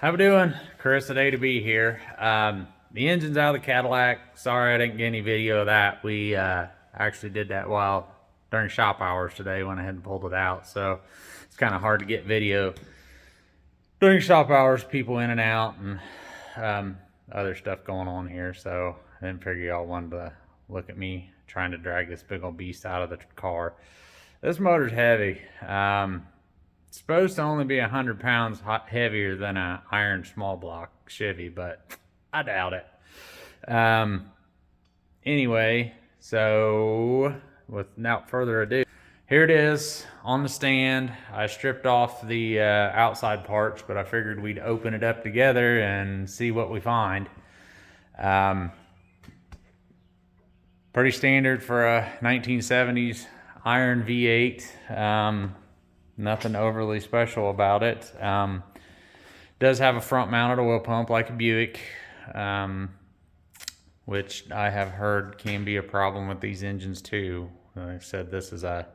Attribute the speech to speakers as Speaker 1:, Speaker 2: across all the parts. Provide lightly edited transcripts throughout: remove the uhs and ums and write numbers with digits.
Speaker 1: How we doing? Chris at A to B here. The engine's out of the Cadillac. Sorry I didn't get any video of that. We actually did that while during shop hours today. Went ahead and pulled it out. So it's kind of hard to get video during shop hours. People in and out and other stuff going on here. So I didn't figure y'all wanted to look at me trying to drag this big old beast out of the car. This motor's heavy. It's supposed to only be 100 pounds heavier than an iron small block Chevy, but I doubt it. Anyway, so without further ado, here it is on the stand. I stripped off the outside parts, but I figured we'd open it up together and see what we find. Pretty standard for a 1970s iron V8. Nothing overly special about it. Does have a front mounted oil pump like a Buick, which I have heard can be a problem with these engines too. Like I said, this is a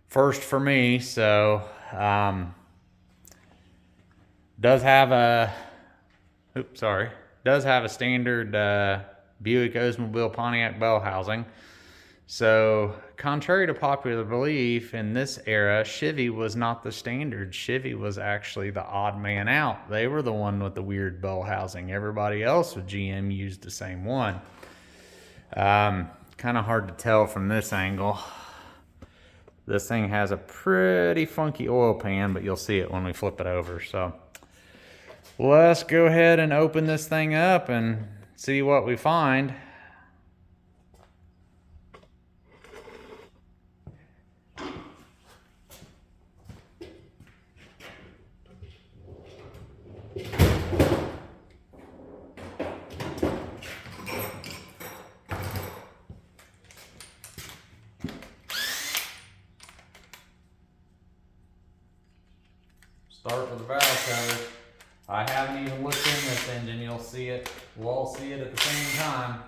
Speaker 1: first for me. So does have a standard Buick Oldsmobile Pontiac bell housing. So, contrary to popular belief, in this era, Chevy was not the standard. Chevy was actually the odd man out. They were the one with the weird bell housing. Everybody else with GM used the same one. Kind of hard to tell from this angle. This thing has a pretty funky oil pan, but you'll see it when we flip it over. So, let's go ahead and open this thing up and see what we find. Start with the valve cover. I haven't even looked in this engine. You'll see it. We'll all see it at the same time.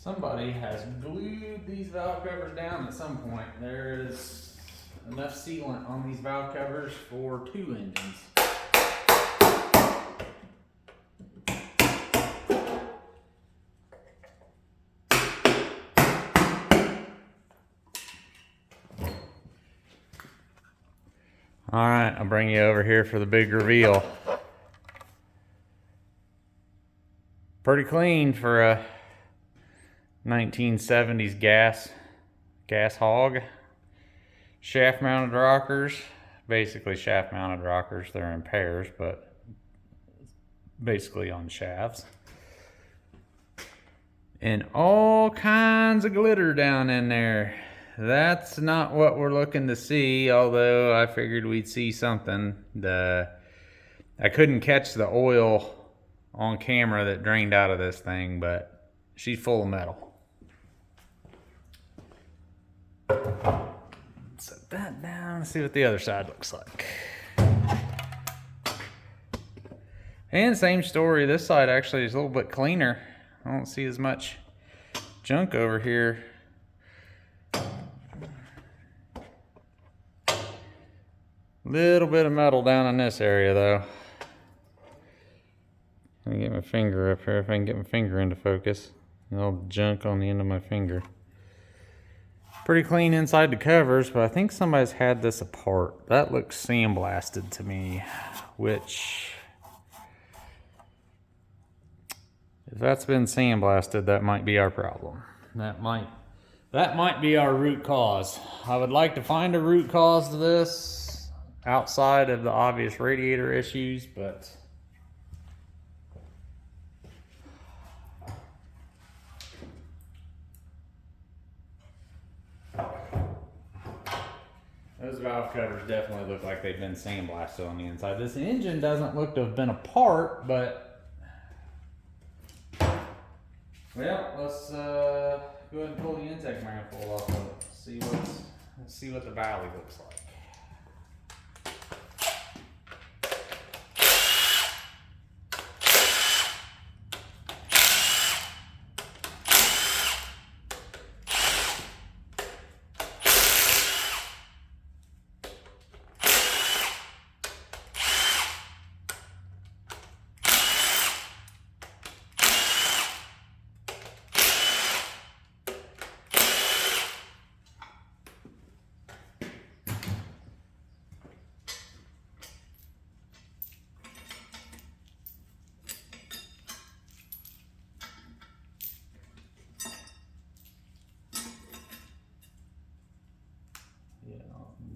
Speaker 1: Somebody has glued these valve covers down at some point. There is enough sealant on these valve covers for 2 engines. All right, I'll bring you over here for the big reveal. Pretty clean for a 1970s gas hog. Shaft mounted rockers, basically shaft mounted rockers. They're in pairs, but basically on shafts. And all kinds of glitter down in there. That's not what we're looking to see, although I figured we'd see something. I couldn't catch the oil on camera that drained out of this thing, but she's full of metal. Set that down and see what the other side looks like. And same story, this side actually is a little bit cleaner. I don't see as much junk over here. Little bit of metal down in this area though. Let me get my finger up here, if I can get my finger into focus. All junk on the end of my finger. Pretty clean inside the covers, but I think somebody's had this apart. That looks sandblasted to me, which, if that's been sandblasted, that might be our problem. That might That might be our root cause. I would like to find a root cause to this outside of the obvious radiator issues, but those valve covers definitely look like they've been sandblasted on the inside. This engine doesn't look to have been apart, but well, let's go ahead and pull the intake manifold off of it. Let's see what the valley looks like.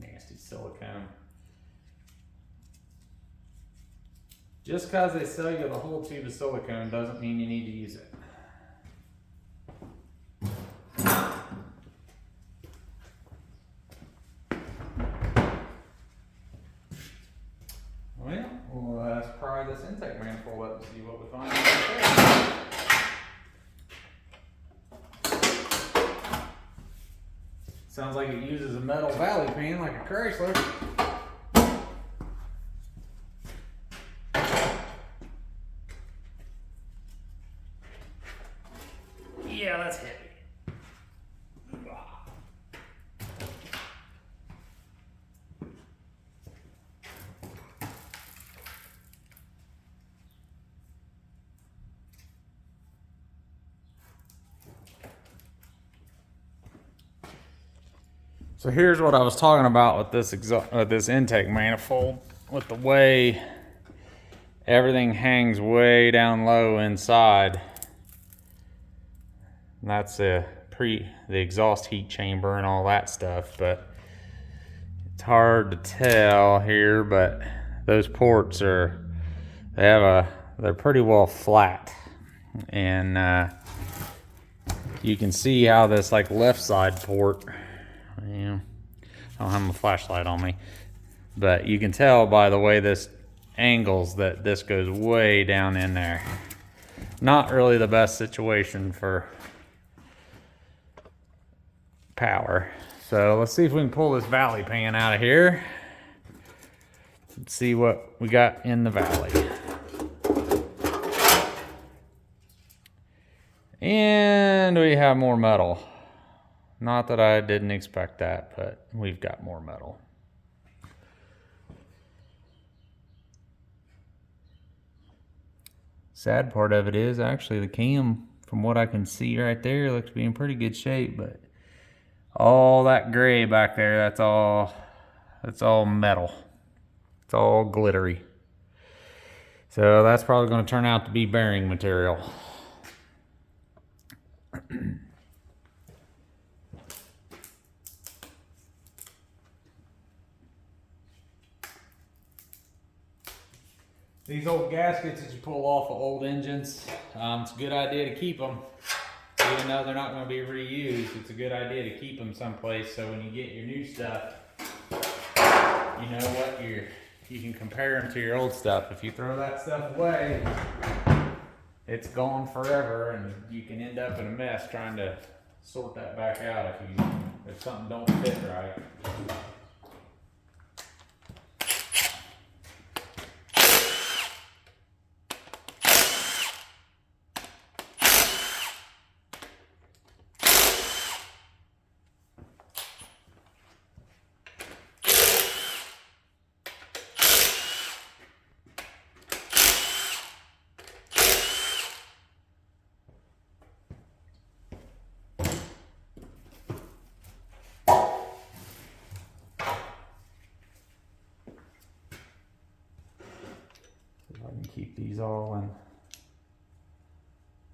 Speaker 1: Nasty silicone. Just because they sell you the whole tube of silicone doesn't mean you need to use it. Well, let's pry this intake manifold up and see what we find right there. Sounds like it uses a metal valley pan like a Chrysler. Yeah, that's heavy. So here's what I was talking about with this intake manifold, with the way everything hangs way down low inside. And that's the exhaust heat chamber and all that stuff, but it's hard to tell here, but those ports they're pretty well flat. And you can see how this like left side port, I don't have my flashlight on me, but you can tell by the way this angles that this goes way down in there. Not really the best situation for power. So let's see if we can pull this valley pan out of here. Let's see what we got in the valley. And we have more metal. Not that I didn't expect that, but we've got more metal. Sad part of it is actually the cam, from what I can see right there, looks to be in pretty good shape, but all that gray back there, that's all metal. It's all glittery. So that's probably going to turn out to be bearing material. These old gaskets that you pull off of old engines, it's a good idea to keep them. Even though they're not going to be reused, it's a good idea to keep them someplace so when you get your new stuff, you know what you can compare them to your old stuff. If you throw that stuff away, it's gone forever, and you can end up in a mess trying to sort that back out if something don't fit right. I can keep these all in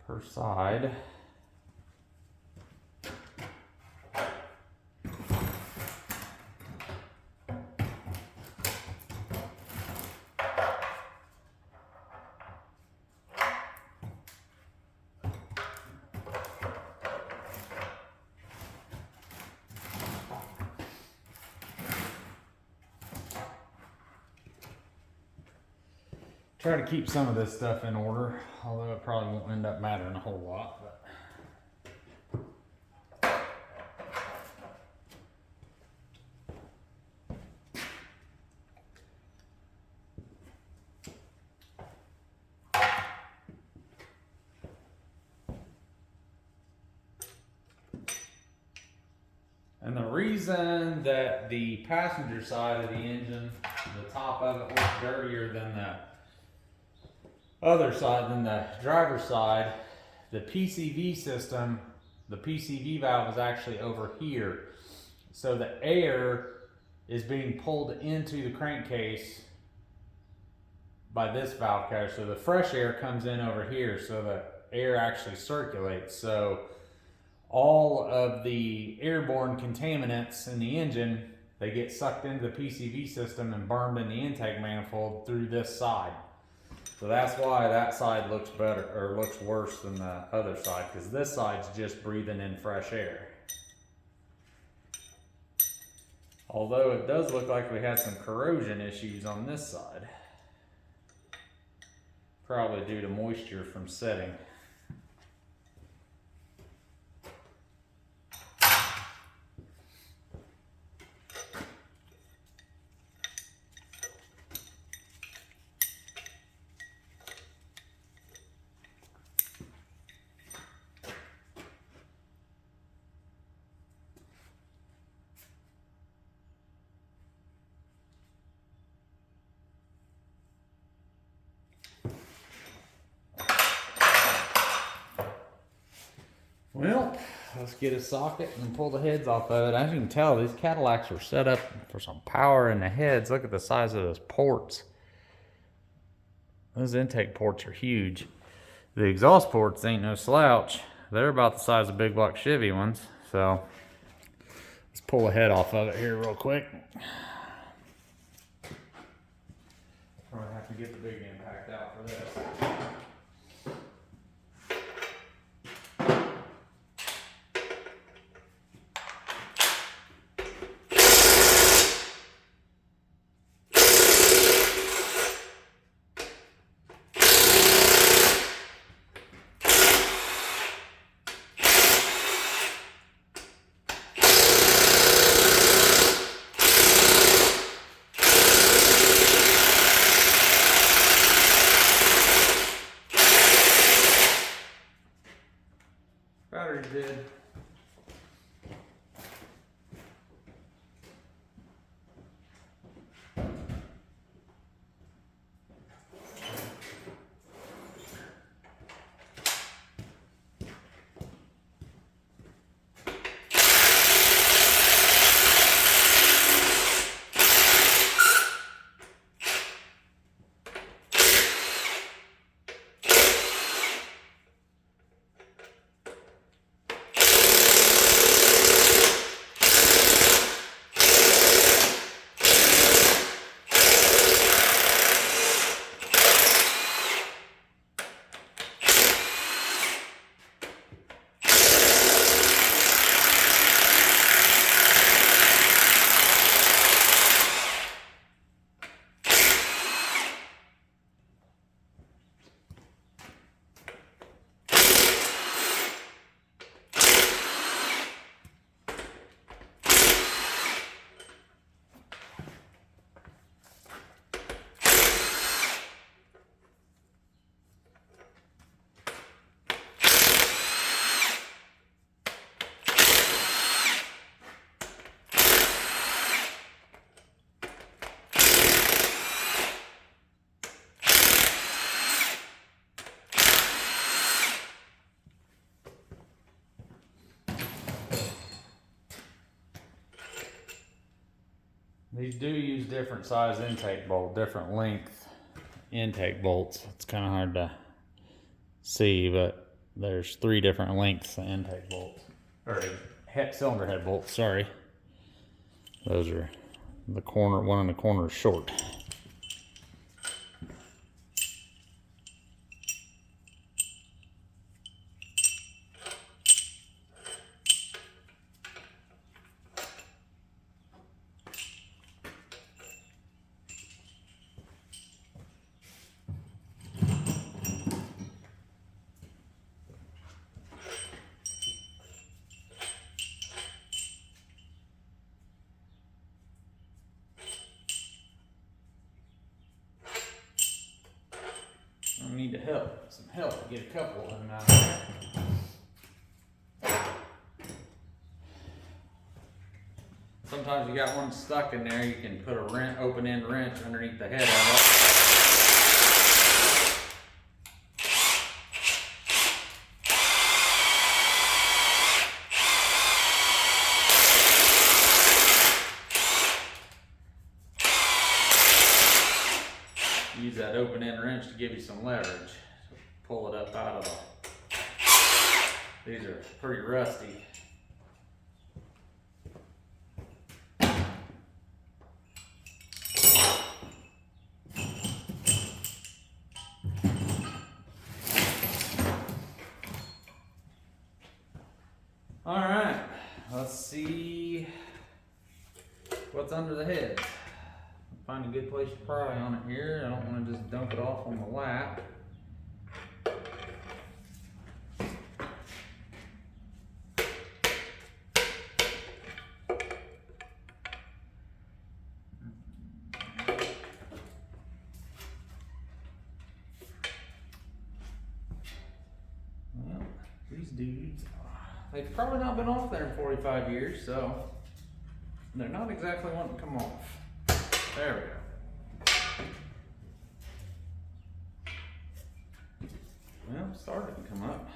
Speaker 1: per side. Try to keep some of this stuff in order, although it probably won't end up mattering a whole lot. But. And the reason that the passenger side of the engine, the top of it, looks dirtier than the other side, than the driver's side, the PCV system, the PCV valve is actually over here. So the air is being pulled into the crankcase by this valve cover. So the fresh air comes in over here, so the air actually circulates. So all of the airborne contaminants in the engine, they get sucked into the PCV system and burned in the intake manifold through this side. So that's why that side looks better, or looks worse than the other side, because this side's just breathing in fresh air. Although it does look like we had some corrosion issues on this side. Probably due to moisture from setting. Well, let's get a socket and pull the heads off of it. As you can tell, these Cadillacs are set up for some power in the heads. Look at the size of those ports. Those intake ports are huge. The exhaust ports ain't no slouch. They're about the size of big block Chevy ones. So let's pull the head off of it here real quick. Probably have to get the big impact out for this. Battery's dead. These do use different size intake bolt, different length intake bolts. It's kind of hard to see, but there's 3 different lengths of intake bolts, or cylinder head bolts, sorry. Those are the corner, one in the corner is short. some help to get a couple of them out there. Sometimes you got one stuck in there, you can put a open-end wrench underneath the head of it. Use that open-end wrench to give you some leverage. So pull it up out of the... These are pretty rusty. Alright, let's see what's under the head. Find a good place to pry on it here. I don't want to just dump it off on the lap. Well, these dudes, they've probably not been off there in 45 years, so they're not exactly wanting to come off. There we go. Well, started to come up.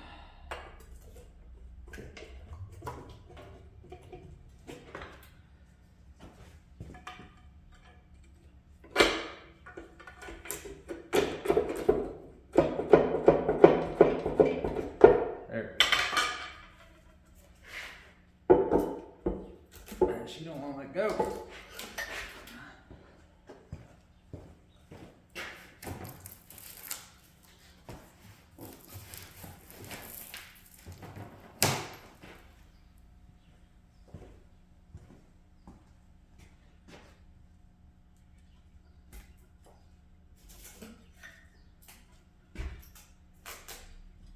Speaker 1: There we go. And she don't want to let go.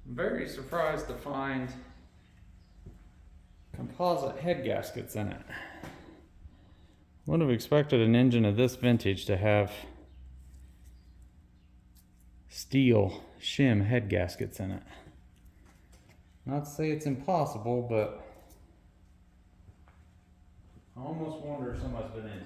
Speaker 1: I'm very surprised to find composite head gaskets in it. Would have expected an engine of this vintage to have steel shim head gaskets in it. Not to say it's impossible, but I almost wonder if somebody's been into it.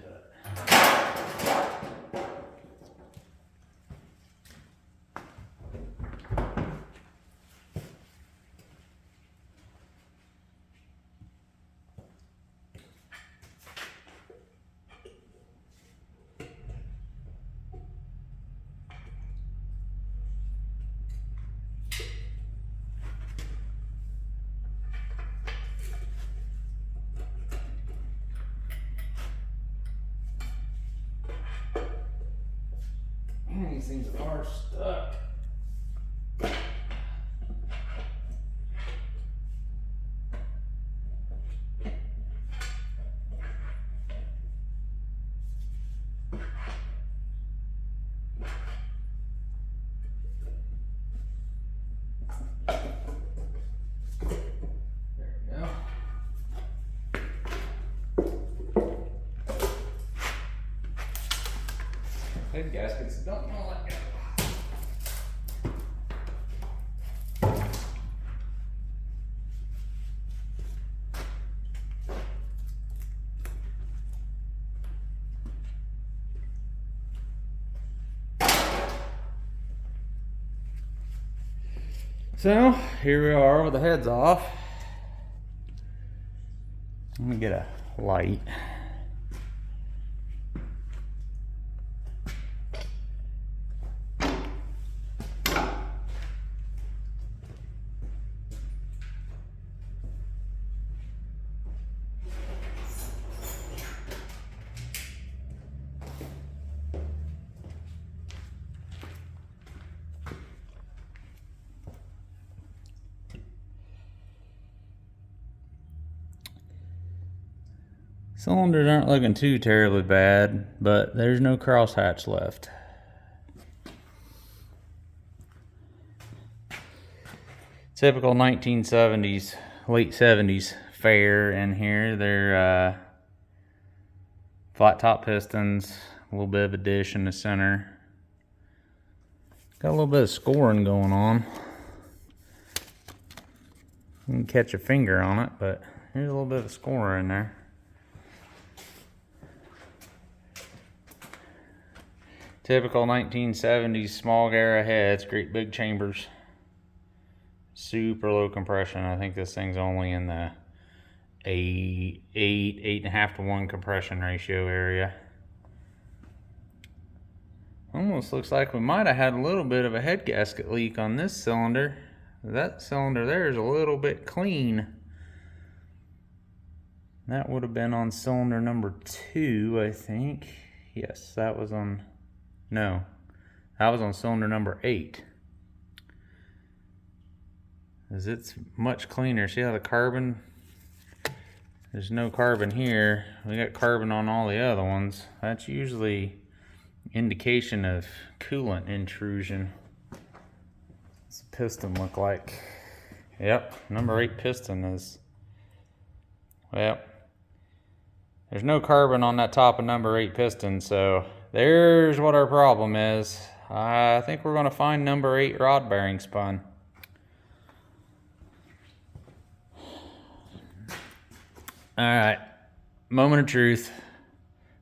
Speaker 1: These things are stuck. There we go. Head gaskets don't want to let go. So here we are with the heads off. Let me get a light. Cylinders aren't looking too terribly bad, but there's no crosshatch left. Typical 1970s, late 70s fare in here. They're flat top pistons, a little bit of a dish in the center. Got a little bit of scoring going on. You can catch a finger on it, but there's a little bit of score in there. Typical 1970s small Gara heads, great big chambers. Super low compression. I think this thing's only in the 8.5 to 1 compression ratio area. Almost looks like we might have had a little bit of a head gasket leak on this cylinder. That cylinder there is a little bit clean. That would have been on cylinder number 2, I think. Yes, that was on, no, that was on cylinder number 8. As it's much cleaner. See how the carbon, there's no carbon here. We got carbon on all the other ones. That's usually indication of coolant intrusion. What's the piston look like? Yep, number 8 piston is, well, there's no carbon on that top of number 8 piston, so there's what our problem is. I think we're going to find number 8 rod bearing spun. Alright, moment of truth.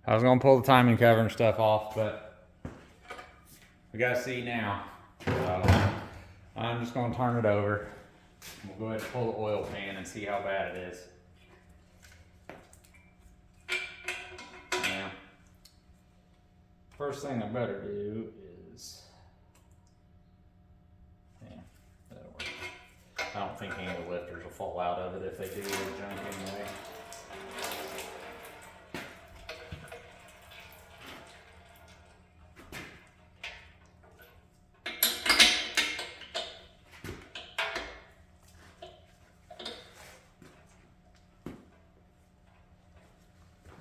Speaker 1: I was going to pull the timing cover and stuff off, but we got to see now. So I'm just going to turn it over. We'll go ahead and pull the oil pan and see how bad it is. Now, first thing I better do is, yeah, that'll work. I don't think any of the lifters will fall out of it. If they do, they're junk anyway.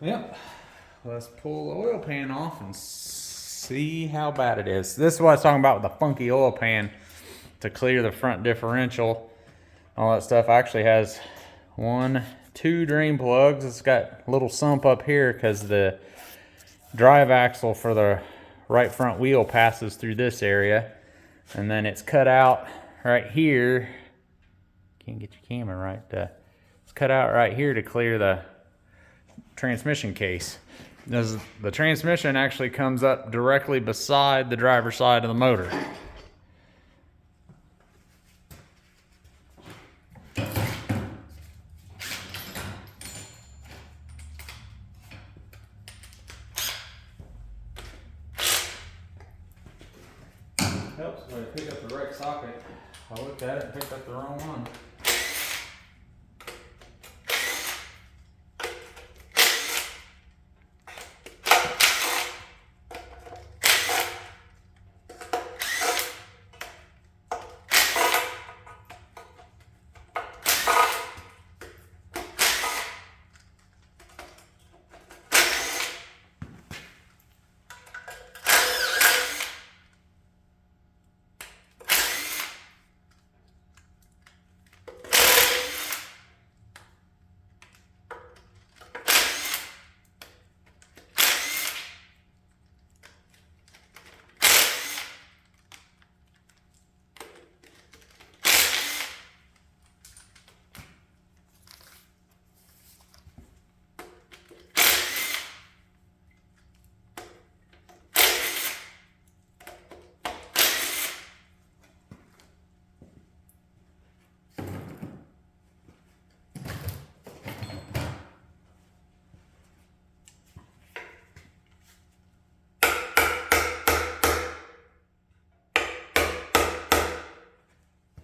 Speaker 1: Yep, let's pull the oil pan off and see how bad it is. This is what I was talking about with the funky oil pan to clear the front differential. All that stuff actually has 2 drain plugs. It's got a little sump up here because the drive axle for the right front wheel passes through this area. And then it's cut out right here. Can't get your camera right. It's cut out right here to clear the transmission case. The transmission actually comes up directly beside the driver's side of the motor. Helps when I pick up the right socket. I looked at it and picked up the wrong one.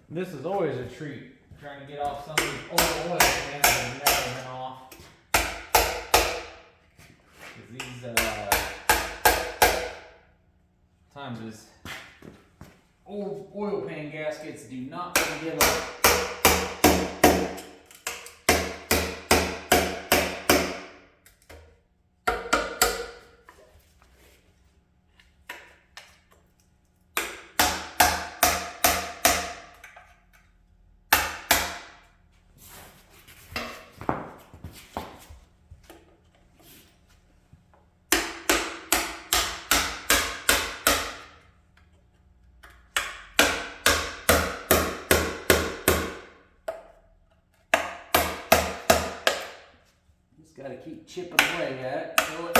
Speaker 1: This is always a treat, trying to get off some of these old oil pans that have never been off. These times is old oil pan gaskets do not want to give up. got to keep chipping away at it. So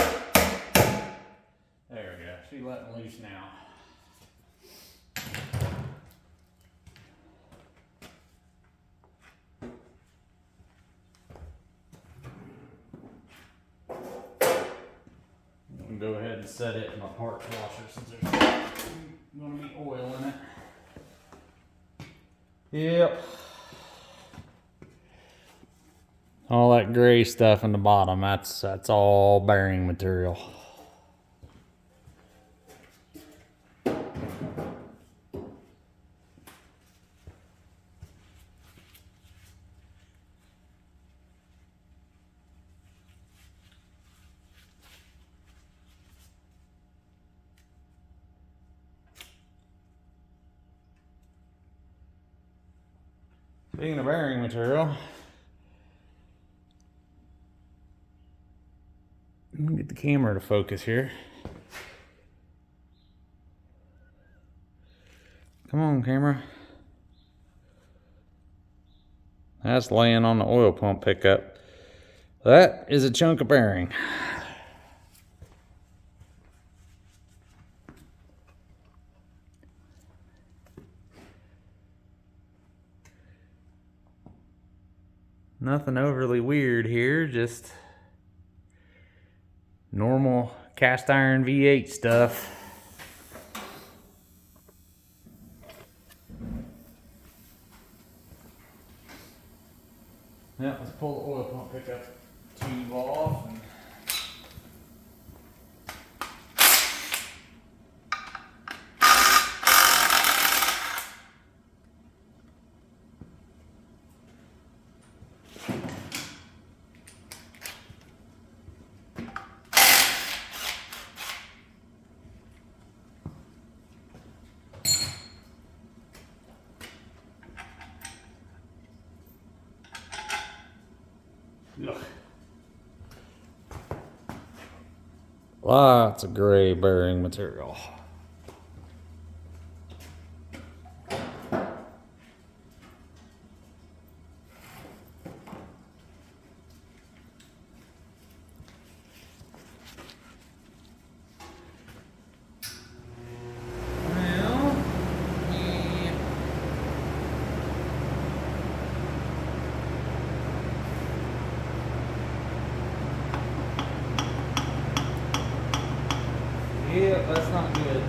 Speaker 1: there we go. She's letting loose now. I'm gonna go ahead and set it in my parts washer since there's going to be oil in it. Yep. All that gray stuff in the bottom, that's all bearing material. Speaking of bearing material, let me get the camera to focus here. Come on, camera. That's laying on the oil pump pickup. That is a chunk of bearing. Nothing overly weird here, just normal cast iron V8 stuff. Yeah, let's pull the oil pump pickup tube off. Look. Lots of gray bearing material. Yeah, that's not good.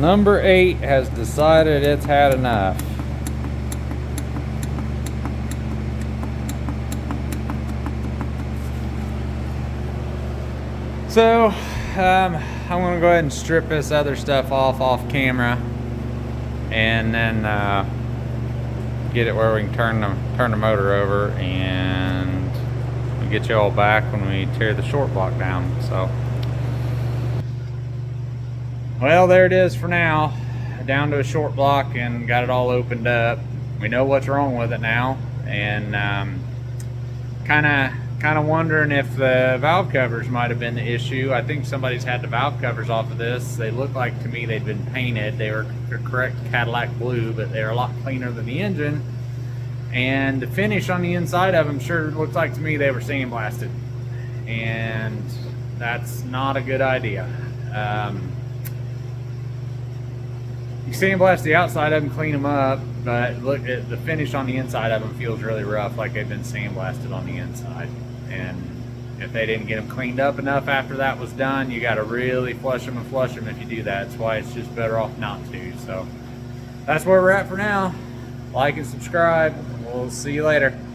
Speaker 1: Number 8 has decided it's had enough. So, I'm gonna go ahead and strip this other stuff off camera, and then get it where we can turn the motor over, and we'll get you all back when we tear the short block down. So, well, there it is for now, down to a short block, and got it all opened up. We know what's wrong with it now, and kind of wondering if the valve covers might have been the issue. I think somebody's had the valve covers off of this. They look like, to me, they'd been painted. They were the correct Cadillac blue, but they're a lot cleaner than the engine. And the finish on the inside of them sure looks like to me they were sandblasted. And that's not a good idea. You sandblast the outside of them, clean them up, but look at the finish on the inside of them feels really rough, like they've been sandblasted on the inside. And if they didn't get them cleaned up enough after that was done, you got to really flush them and flush them if you do that. That's why it's just better off not to. So that's where we're at for now. Like and subscribe. We'll see you later.